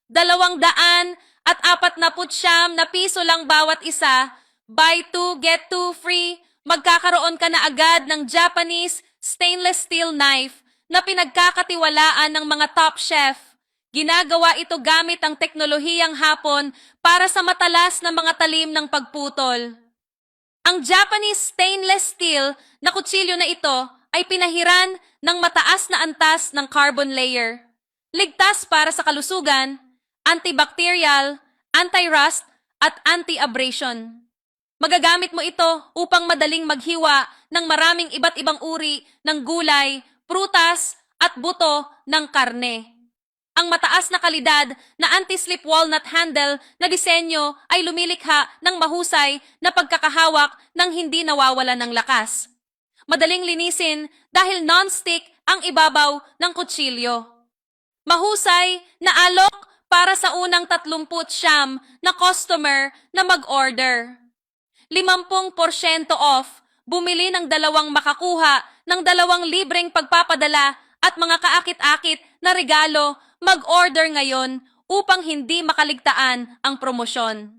249 na piso lang bawat isa, buy 2 get 2 free, magkakaroon ka na agad ng Japanese stainless steel knife na pinagkakatiwalaan ng mga top chef. Ginagawa ito gamit ang teknolohiyang Hapon para sa matalas na mga talim ng pagputol. Ang Japanese stainless steel na kutsilyo na ito ay pinahiran ng mataas na antas ng carbon layer. Ligtas para sa kalusugan, antibacterial, anti-rust, at anti-abrasion. Magagamit mo ito upang madaling maghiwa ng maraming iba't ibang uri ng gulay, prutas, at buto ng karne. Ang mataas na kalidad na anti-slip walnut handle na disenyo ay lumilikha ng mahusay na pagkakahawak ng hindi nawawala ng lakas. Madaling linisin dahil non-stick ang ibabaw ng kutsilyo. Mahusay na alok para sa unang 39 na customer na mag-order. 50% off, bumili ng 2 makakuha ng 2 libreng pagpapadala at mga kaakit-akit na regalo. Mag-order ngayon upang hindi makaligtaan ang promosyon.